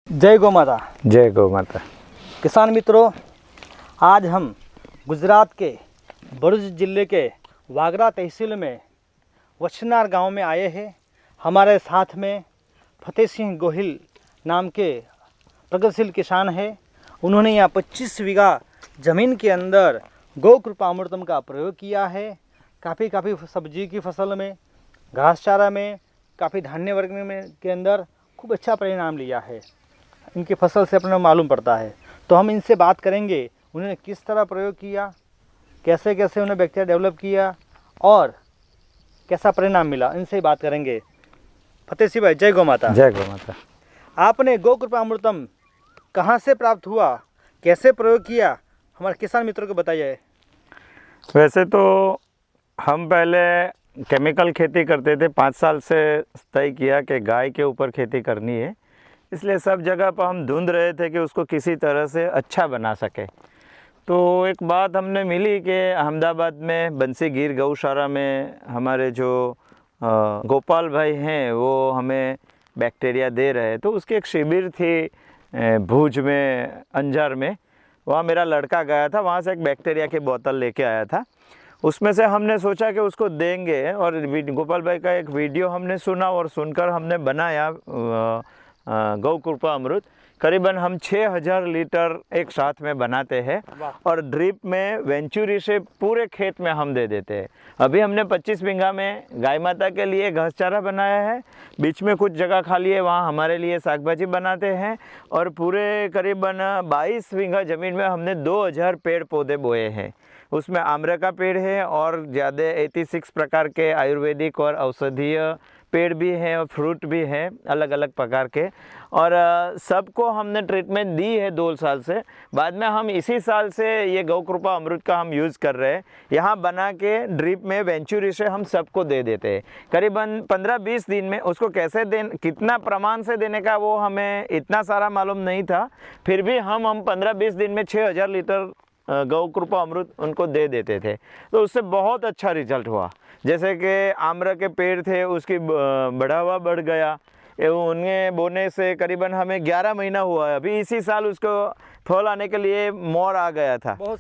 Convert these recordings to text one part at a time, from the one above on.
जय गौ माता। जय गौ माता। किसान मित्रों, आज हम गुजरात के भरूच जिले के वागरा तहसील में वचनार गांव में आए हैं। हमारे साथ में फतेह सिंह गोहिल नाम के प्रगतिशील किसान हैं। उन्होंने यहाँ 25 बीघा ज़मीन के अंदर गौ कृपा अमृतम का प्रयोग किया है। काफ़ी सब्जी की फसल में, घास चारा में, काफ़ी धान्य वर्ग में के अंदर खूब अच्छा परिणाम लिया है। इनकी फसल से अपने मालूम पड़ता है। तो हम इनसे बात करेंगे, उन्होंने किस तरह प्रयोग किया, कैसे कैसे उन्हें बैक्टीरिया डेवलप किया और कैसा परिणाम मिला, इनसे ही बात करेंगे। फतेह सिंह भाई, जय गौ माता। जय गौ माता। आपने गौ कृपा अमृतम कहाँ से प्राप्त हुआ, कैसे प्रयोग किया, हमारे किसान मित्रों को बताइए। वैसे तो हम पहले केमिकल खेती करते थे। 5 साल से तय किया कि गाय के ऊपर खेती करनी है, इसलिए सब जगह पर हम ढूंढ रहे थे कि उसको किसी तरह से अच्छा बना सके। तो एक बात हमने मिली कि अहमदाबाद में बंसी गिर गौशाला में हमारे जो गोपाल भाई हैं वो हमें बैक्टीरिया दे रहे। तो उसकी एक शिविर थी भूज में, अंजार में। वहाँ मेरा लड़का गया था, वहाँ से एक बैक्टीरिया की बोतल लेके आया था। उसमें से हमने सोचा कि उसको देंगे, और गोपाल भाई का एक वीडियो हमने सुना और सुनकर हमने बनाया गौ कृपा अमृत। करीबन हम 6000 लीटर एक साथ में बनाते हैं और ड्रिप में वेंचुरी से पूरे खेत में हम दे देते हैं। अभी हमने 25 बीघा में गाय माता के लिए घास चारा बनाया है, बीच में कुछ जगह खाली है, वहाँ हमारे लिए साग भाजी बनाते हैं, और पूरे करीबन 22 बीघा ज़मीन में हमने 2000 पेड़ पौधे बोए हैं। उसमें आम्र का पेड़ है और ज़्यादा 86 प्रकार के आयुर्वेदिक और औषधीय पेड़ भी हैं और फ्रूट भी हैं अलग अलग प्रकार के। और सबको हमने ट्रीटमेंट दी है 2 साल से। बाद में हम इसी साल से ये गौ कृपा अमृत का हम यूज़ कर रहे हैं। यहाँ बना के ड्रिप में वेंचुरी से हम सबको दे देते हैं। करीबन 15-20 दिन में उसको कैसे कितना प्रमाण से देने का वो हमें इतना सारा मालूम नहीं था। फिर भी हम 15-20 दिन में 6000 लीटर गौ कृपा अमृत उनको दे देते थे। तो उससे बहुत अच्छा रिजल्ट हुआ। जैसे कि आम्र के पेड़ थे, उसकी बढ़ावा बढ़ गया। उन्हें बोने से करीबन हमें 11 महीना हुआ है। अभी इसी साल उसको फल आने के लिए मोर आ गया था, बहुत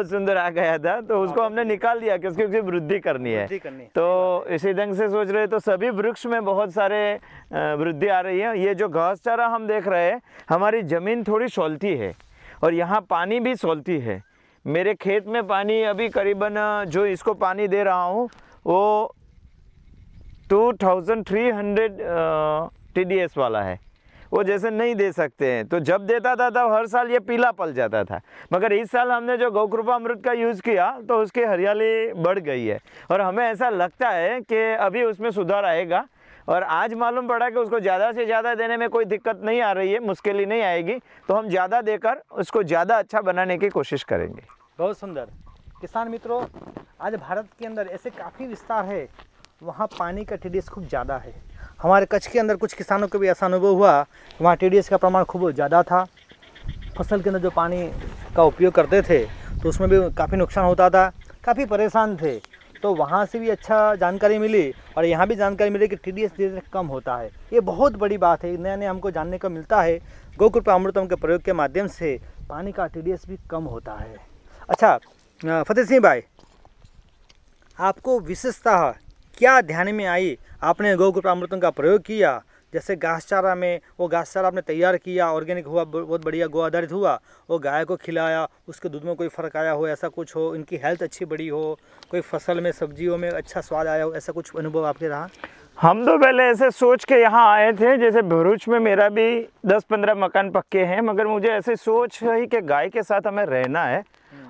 सुंदर आ गया था। तो उसको हमने निकाल दिया क्योंकि उसकी वृद्धि करनी है। तो इसी ढंग से सोच रहे, तो सभी वृक्ष में बहुत सारे वृद्धि आ रही है। ये जो घास चारा हम देख रहे हैं, हमारी ज़मीन थोड़ी सोलती है और यहाँ पानी भी सोलती है। मेरे खेत में पानी अभी करीबन जो इसको पानी दे रहा हूँ वो 2300 TDS वाला है। वो जैसे नहीं दे सकते हैं, तो जब देता था तब हर साल ये पीला पल जाता था। मगर इस साल हमने जो गौ कृपा अमृत का यूज़ किया तो उसकी हरियाली बढ़ गई है और हमें ऐसा लगता है कि अभी उसमें सुधार आएगा। और आज मालूम पड़ा कि उसको ज़्यादा से ज़्यादा देने में कोई दिक्कत नहीं आ रही है, मुश्किल ही नहीं आएगी। तो हम ज़्यादा देकर उसको ज़्यादा अच्छा बनाने की कोशिश करेंगे। बहुत सुंदर। किसान मित्रों, आज भारत के अंदर ऐसे काफ़ी विस्तार है, वहाँ पानी का TDS खूब ज़्यादा है। हमारे कच्छ के अंदर कुछ किसानों को भी ऐसा अनुभव हुआ, वहाँ TDS का प्रमाण खूब ज़्यादा था। फसल के अंदर जो पानी का उपयोग करते थे तो उसमें भी काफ़ी नुकसान होता था, काफ़ी परेशान थे। तो वहाँ से भी अच्छा जानकारी मिली और यहाँ भी जानकारी मिली कि TDS धीरे धीरे कम होता है। ये बहुत बड़ी बात है, नया नया हमको जानने को मिलता है। गौ कृपा अमृतम के प्रयोग के माध्यम से पानी का TDS भी कम होता है। अच्छा फतेह सिंह भाई, आपको विशेषतः क्या ध्यान में आई? आपने गौ कृपा अमृतम का प्रयोग किया, जैसे घास चारा में, वो घास चारा आपने तैयार किया, ऑर्गेनिक हुआ, बहुत बढ़िया गौ आधारित हुआ, वो गाय को खिलाया, उसके दूध में कोई फ़र्क आया हो, ऐसा कुछ हो, इनकी हेल्थ अच्छी बढ़ी हो, कोई फसल में सब्जियों में अच्छा स्वाद आया हो, ऐसा कुछ अनुभव आपके रहा? हम तो पहले ऐसे सोच के यहाँ आए थे, जैसे भरूच में मेरा भी 10-15 मकान पक्के हैं, मगर मुझे ऐसे सोच रही कि गाय के साथ हमें रहना है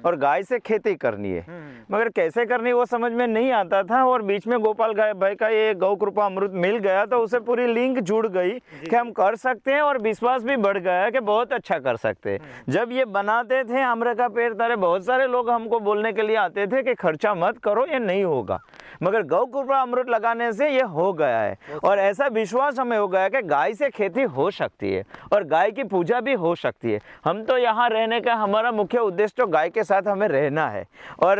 और गाय से खेती करनी है, मगर कैसे करनी वो समझ में नहीं आता था। और बीच में गोपाल भाई का ये गौ कृपा अमृत मिल गया तो उसे पूरी लिंक जुड़ गई कि हम कर सकते हैं और विश्वास भी बढ़ गया कि बहुत अच्छा कर सकते हैं। जब ये बनाते थे आम्र का पेड़ तारे, बहुत सारे लोग हमको बोलने के लिए आते थे कि खर्चा मत करो, ये नहीं होगा, मगर गौ कृपा अमृत लगाने से ये हो गया है। और ऐसा विश्वास हमें हो गया कि गाय से खेती हो सकती है और गाय की पूजा भी हो सकती है। हम तो यहाँ रहने का हमारा मुख्य उद्देश्य तो गाय के साथ हमें रहना है और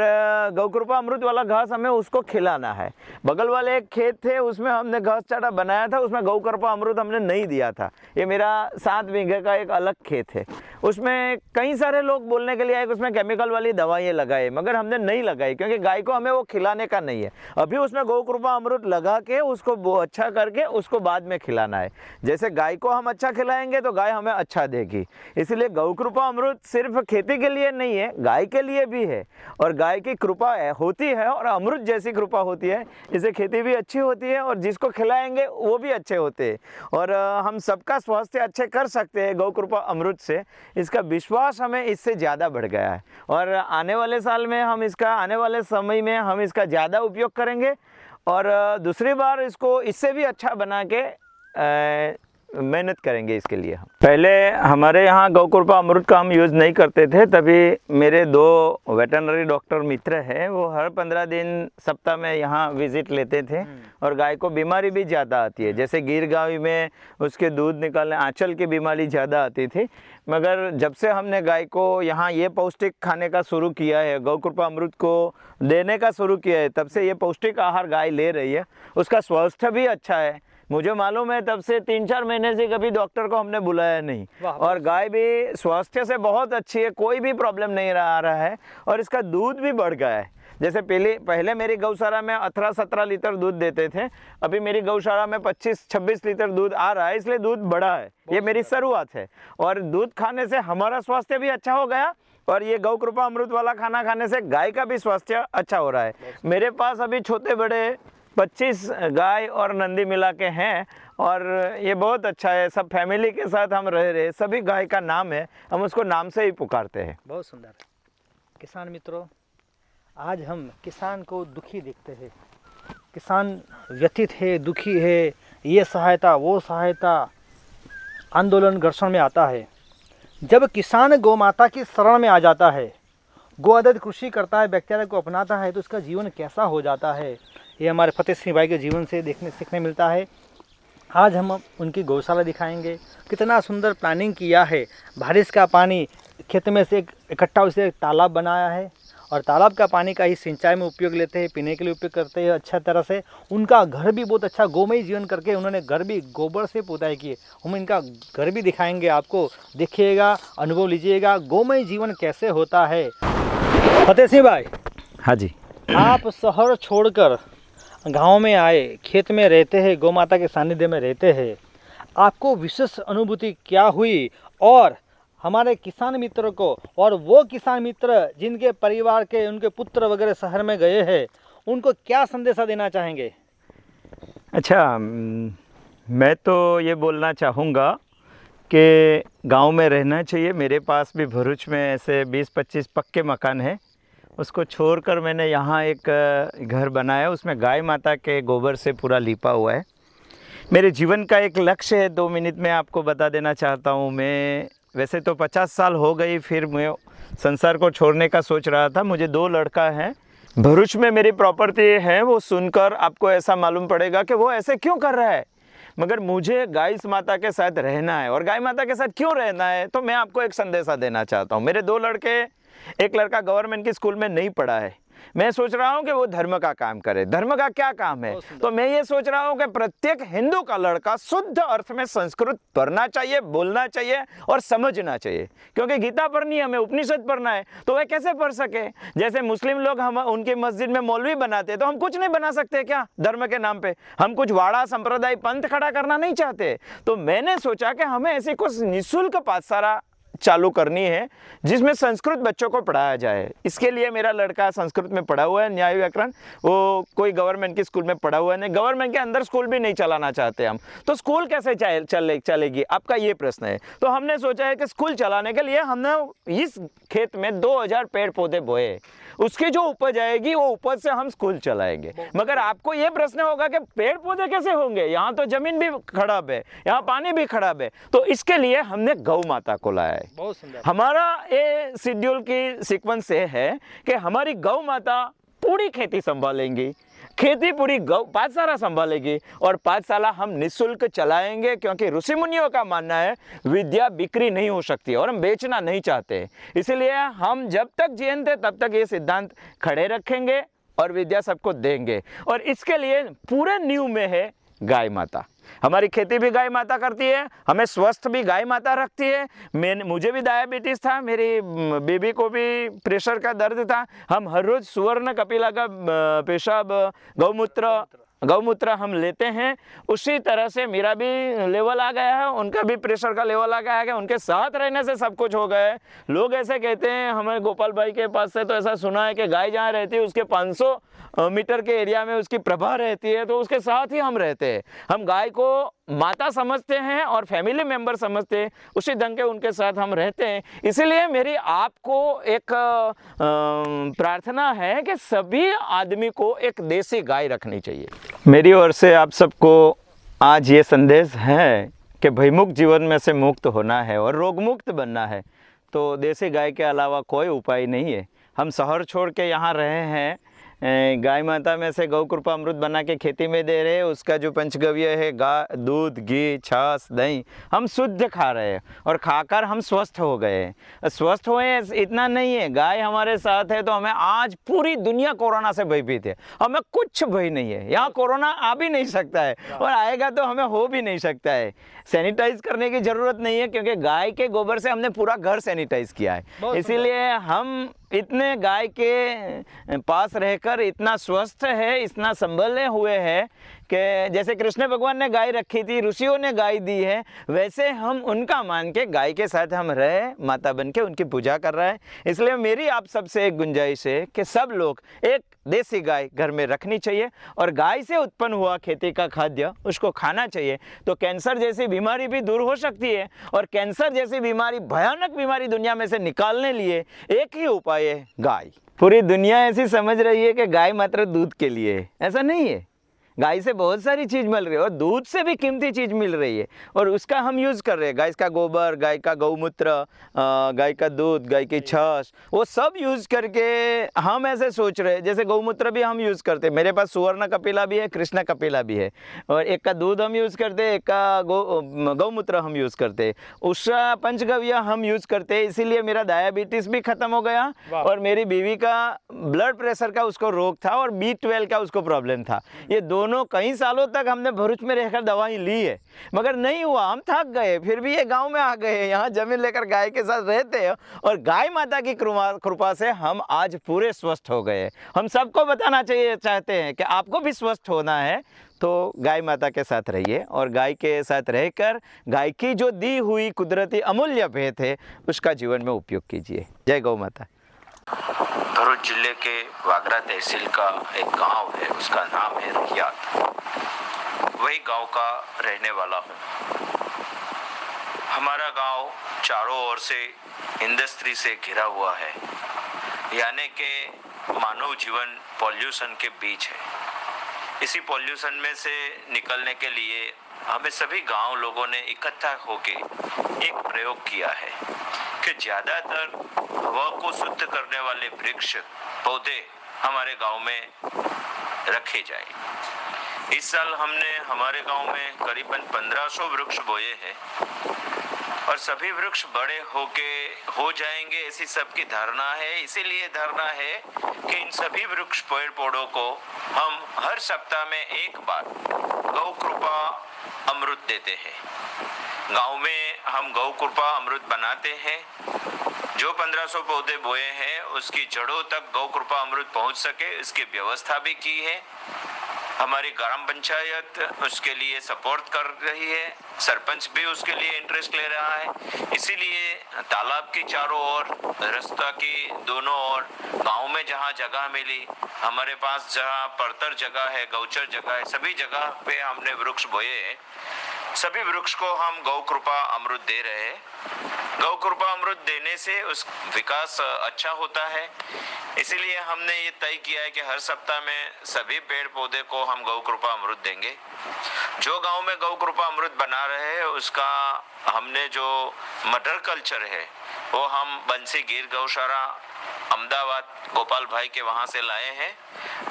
गौ कृपा अमृत वाला घास हमें उसको खिलाना है। बगल वाले एक खेत थे, उसमें हमने घास चारा बनाया था, उसमें गौ कृपा अमृत हमने नहीं दिया था। ये मेरा 7 बीघे का एक अलग खेत है, उसमें कई सारे लोग बोलने के लिए आए कि उसमें केमिकल वाली दवाइयाँ लगाए, मगर हमने नहीं लगाई क्योंकि गाय को हमें वो खिलाने का नहीं है। अभी उसमें गौ कृपा अमृत लगा के उसको अच्छा करके उसको बाद में खिलाना है। जैसे गाय को हम अच्छा खिलाएंगे तो गाय हमें अच्छा देगी। इसलिए गौ कृपा अमृत सिर्फ खेती के लिए नहीं है, गाय के लिए भी है। और गाय की कृपा होती है और अमृत जैसी कृपा होती है, इससे खेती भी अच्छी होती है और जिसको खिलाएंगे वो भी अच्छे होते हैं। और हम सबका स्वास्थ्य अच्छे कर सकते हैं गौ कृपा अमृत से। इसका विश्वास हमें इससे ज़्यादा बढ़ गया है और आने वाले साल में हम इसका, आने वाले समय में हम इसका ज़्यादा उपयोग करेंगे और दूसरी बार इसको इससे भी अच्छा बना के मेहनत करेंगे इसके लिए। हम पहले हमारे यहाँ गौ कृपा अमृत का हम यूज़ नहीं करते थे, तभी मेरे 2 वेटरनरी डॉक्टर मित्र हैं, वो हर 15 दिन सप्ताह में यहाँ विज़िट लेते थे और गाय को बीमारी भी ज़्यादा आती है, जैसे गिर गाँव में उसके दूध निकालने आंचल की बीमारी ज़्यादा आती थी। मगर जब से हमने गाय को यहाँ ये पौष्टिक खाने का शुरू किया है, गौ कृपा अमृत को देने का शुरू किया है, तब से ये पौष्टिक आहार गाय ले रही है, उसका स्वास्थ्य भी अच्छा है। मुझे मालूम है तब से 3-4 महीने से कभी डॉक्टर को हमने बुलाया नहीं और गाय भी स्वास्थ्य से बहुत अच्छी है, कोई भी प्रॉब्लम नहीं आ रहा है और इसका दूध भी बढ़ गया है। जैसे पहले मेरी गौशाला में 18-17 लीटर दूध देते थे, अभी मेरी गौशाला में 25-26 लीटर दूध आ रहा है, इसलिए दूध बढ़ा है। ये मेरी शुरुआत है और दूध खाने से हमारा स्वास्थ्य भी अच्छा हो गया और ये गौ कृपा अमृत वाला खाना खाने से गाय का भी स्वास्थ्य अच्छा हो रहा है। मेरे पास अभी छोटे बड़े 25 गाय और नंदी मिला के हैं और ये बहुत अच्छा है। सब फैमिली के साथ हम रह रहे, सभी गाय का नाम है, हम उसको नाम से ही पुकारते हैं। बहुत सुंदर। किसान मित्रों, आज हम किसान को दुखी देखते हैं, किसान व्यथित है, दुखी है, ये सहायता वो सहायता, आंदोलन घर्षण में आता है। जब किसान गौ माता की शरण में आ जाता है, गो आधारित कृषि करता है, बैक्टीरिया को अपनाता है, तो उसका जीवन कैसा हो जाता है, ये हमारे फतेह सिंह भाई के जीवन से देखने सीखने मिलता है। आज हम उनकी गौशाला दिखाएंगे, कितना सुंदर प्लानिंग किया है। बारिश का पानी खेत में से इकट्ठा उसे एक तालाब बनाया है और तालाब का पानी का ही सिंचाई में उपयोग लेते हैं, पीने के लिए उपयोग करते हैं अच्छा तरह से। उनका घर भी बहुत अच्छा गोमय जीवन करके उन्होंने घर भी गोबर से पुताई किए। हम इनका घर भी दिखाएंगे आपको, देखिएगा, अनुभव लीजिएगा गोमय जीवन कैसे होता है। फतेह सिंह भाई, हाँ जी, आप शहर छोड़कर गांव में आए, खेत में रहते हैं, गौ माता के सानिध्य में रहते हैं, आपको विशेष अनुभूति क्या हुई और हमारे किसान मित्रों को और वो किसान मित्र जिनके परिवार के उनके पुत्र वगैरह शहर में गए हैं, उनको क्या संदेशा देना चाहेंगे? अच्छा, मैं तो ये बोलना चाहूँगा कि गांव में रहना चाहिए। मेरे पास भी भरूच में ऐसे 20-25 पक्के मकान हैं, उसको छोड़कर मैंने यहाँ एक घर बनाया, उसमें गाय माता के गोबर से पूरा लिपा हुआ है। मेरे जीवन का एक लक्ष्य है, 2 मिनट में आपको बता देना चाहता हूँ। मैं वैसे तो 50 साल हो गई, फिर मैं संसार को छोड़ने का सोच रहा था। मुझे 2 लड़का हैं, भरूच में मेरी प्रॉपर्टी है। वो सुनकर आपको ऐसा मालूम पड़ेगा कि वो ऐसे क्यों कर रहा है, मगर मुझे गाय माता के साथ रहना है। और गाय माता के साथ क्यों रहना है, तो मैं आपको एक संदेशा देना चाहता हूँ। मेरे 2 लड़के, एक लड़का गवर्नमेंट की स्कूल में नहीं पढ़ा है, मैं सोच रहा हूँ कि वो धर्म का काम करे। धर्म का क्या काम है, तो मैं ये सोच रहा हूँ कि प्रत्येक हिंदू का लड़का शुद्ध अर्थ में संस्कृत पढ़ना चाहिए, बोलना चाहिए और समझना चाहिए। क्योंकि गीता पढ़नी है, हमें उपनिषद पढ़ना है, तो वह कैसे पढ़ सके? जैसे मुस्लिम लोग हम उनकी मस्जिद में मौलवी बनाते, तो हम कुछ नहीं बना सकते क्या धर्म के नाम पे? हम कुछ वाड़ा संप्रदाय पंथ खड़ा करना नहीं चाहते। तो मैंने सोचा कि हमें ऐसी कुछ निःशुल्क पाठशाला चालू करनी है जिसमें संस्कृत बच्चों को पढ़ाया जाए। इसके लिए मेरा लड़का संस्कृत में पढ़ा हुआ है, न्याय व्याकरण, वो कोई गवर्नमेंट की स्कूल में पढ़ा हुआ है नहीं। गवर्नमेंट के अंदर स्कूल भी नहीं चलाना चाहते हम, तो स्कूल कैसे चलेगी, आपका ये प्रश्न है। तो हमने सोचा है कि स्कूल चलाने के लिए हमने इस खेत में 2000 पेड़ पौधे बोए, उसकी जो उपज आएगी वो उपज से हम स्कूल चलाएंगे। मगर आपको ये प्रश्न होगा कि पेड़ पौधे कैसे होंगे, यहाँ तो जमीन भी खराब है, यहाँ पानी भी खराब है। तो इसके लिए हमने गौ माता को लाया है। बहुत सुंदर। हमारा ये शेड्यूल की सीक्वेंस ये है कि हमारी गौ माता पूरी खेती संभालेंगी। खेती पूरी गौ पाठशाला संभालेगी और पाठशाला हम निःशुल्क चलाएंगे, क्योंकि ऋषि मुनियों का मानना है विद्या बिक्री नहीं हो सकती और हम बेचना नहीं चाहते। इसलिए हम जब तक जीवन थे तब तक ये सिद्धांत खड़े रखेंगे और विद्या सबको देंगे। और इसके लिए पूरे नींव में है गाय माता। हमारी खेती भी गाय माता करती है, हमें स्वस्थ भी गाय माता रखती है। मुझे भी डायबिटीज़ था, मेरी बेबी को भी प्रेशर का दर्द था। हम हर रोज़ सुवर्ण कपिला का पेशाब गौमूत्र हम लेते हैं। उसी तरह से मेरा भी लेवल आ गया है, उनका भी प्रेशर का लेवल आ गया है। उनके साथ रहने से सब कुछ हो गया है। लोग ऐसे कहते हैं, हमें गोपाल भाई के पास से तो ऐसा सुना है कि गाय जहाँ रहती है उसके 500 मीटर के एरिया में उसकी प्रभा रहती है, तो उसके साथ ही हम रहते हैं। हम गाय को माता समझते हैं और फैमिली मेंबर समझते हैं, उसी ढंग के उनके साथ हम रहते हैं। इसीलिए मेरी आपको एक प्रार्थना है कि सभी आदमी को एक देसी गाय रखनी चाहिए। मेरी ओर से आप सबको आज ये संदेश है कि भयमुक्त जीवन में से मुक्त होना है और रोग मुक्त बनना है, तो देसी गाय के अलावा कोई उपाय नहीं है। हम शहर छोड़ के यहाँ रहे हैं, गाय माता में से गौ कृपा अमृत बना के खेती में दे रहे हैं। उसका जो पंचगव्य है, दूध, घी, छाछ, दही, हम शुद्ध खा रहे हैं और खाकर हम स्वस्थ हो गए हैं। स्वस्थ हुए इतना नहीं है, गाय हमारे साथ है तो हमें आज पूरी दुनिया कोरोना से भयभीत है, हमें कुछ भय नहीं है। यहाँ कोरोना आ भी नहीं सकता है और आएगा तो हमें हो भी नहीं सकता है। सैनिटाइज करने की ज़रूरत नहीं है, क्योंकि गाय के गोबर से हमने पूरा घर सैनिटाइज किया है। इसीलिए हम इतने गाय के पास रहकर इतना स्वस्थ है, इतना संभले हुए हैं कि जैसे कृष्ण भगवान ने गाय रखी थी, ऋषियों ने गाय दी है, वैसे हम उनका मान के गाय के साथ हम रहे, माता बन के उनकी पूजा कर रहे हैं। इसलिए मेरी आप सबसे एक गुंजाइश है कि सब लोग एक देसी गाय घर में रखनी चाहिए और गाय से उत्पन्न हुआ खेती का खाद्य उसको खाना चाहिए, तो कैंसर जैसी बीमारी भी दूर हो सकती है। और कैंसर जैसी बीमारी, भयानक बीमारी दुनिया में से निकालने लिए एक ही उपाय है, गाय। पूरी दुनिया ऐसी समझ रही है कि गाय मात्र दूध के लिए है, ऐसा नहीं है। गाय से बहुत सारी चीज़ मिल रही है और दूध से भी कीमती चीज़ मिल रही है और उसका हम यूज़ कर रहे हैं। गाय का गोबर, गाय का गौमूत्र, गाय का दूध, गाय की छाछ, वो सब यूज़ करके हम ऐसे सोच रहे हैं। जैसे गौमूत्र भी हम यूज़ करते हैं, मेरे पास सुवर्ण कपिला भी है, कृष्ण कपिला भी है, और एक का दूध हम यूज़ करते हैं, एक का गौमूत्र हम यूज़ करते हैं, उसका पंचगव्य हम यूज़ करते हैं। इसीलिए मेरा डायबिटीज़ भी ख़त्म हो गया और मेरी बीवी का ब्लड प्रेशर का उसको रोग था और B12 का उसको प्रॉब्लम था। ये दोनों कई सालों तक हमने भरूच में रहकर दवाई ली है, मगर नहीं हुआ, हम थक गए। फिर भी ये गांव में आ गए, यहाँ जमीन लेकर गाय के साथ रहते हैं और गाय माता की कृपा से हम आज पूरे स्वस्थ हो गए। हम सबको बताना चाहते हैं कि आपको भी स्वस्थ होना है तो गाय माता के साथ रहिए और गाय के साथ रहकर गाय की जो दी हुई कुदरती अमूल्य भेंट है उसका जीवन में उपयोग कीजिए। जय गौ माता। भरूच जिले के वागरा तहसील का एक गांव है, उसका नाम है रियात। वही गांव का रहने वाला हूँ। हमारा गांव चारों ओर से इंडस्ट्री से घिरा हुआ है, यानी कि मानव जीवन पॉल्यूशन के बीच है। इसी पॉल्यूशन में से निकलने के लिए हमें सभी गांव लोगों ने इकट्ठा होके एक प्रयोग किया है कि ज़्यादातर हवा को शुद्ध करने वाले वृक्ष पौधे हमारे गांव में रखे जाए। इस साल हमने हमारे गांव में करीबन 1500 वृक्ष बोए हैं और सभी वृक्ष बड़े हो जाएंगे ऐसी सबकी धारणा है। इसीलिए धारणा है कि इन सभी वृक्ष पेड़ पौधों को हम हर सप्ताह में एक बार गौ कृपा अमृत देते हैं। गांव में हम गौ कृपा अमृत बनाते हैं। जो 1500 पौधे बोए हैं उसकी जड़ों तक गौ कृपा अमृत पहुंच सके इसकी व्यवस्था भी की है। हमारी ग्राम पंचायत उसके लिए सपोर्ट कर रही है, सरपंच भी उसके लिए इंटरेस्ट ले रहा है। इसीलिए तालाब की चारों ओर, रास्ता की दोनों ओर, गांव में जहां जगह मिली, हमारे पास जहां परतर जगह है, गौचर जगह है, सभी जगह पे हमने वृक्ष बोए हैं। सभी वृक्ष को हम गौ कृपा अमृत दे रहे हैं। गौ कृपा अमृत देने से उस विकास अच्छा होता है। इसीलिए हमने ये तय किया है कि हर सप्ताह में सभी पेड़ पौधे को हम गौ कृपा अमृत देंगे। जो गांव में गौ कृपा अमृत बना रहे हैं उसका हमने जो मटर कल्चर है वो हम बंसी गिर गौशाला अहमदाबाद गोपाल भाई के वहाँ से लाए हैं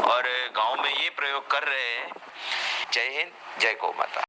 और गांव में ये प्रयोग कर रहे हैं। जय हिंद, जय गौ माता।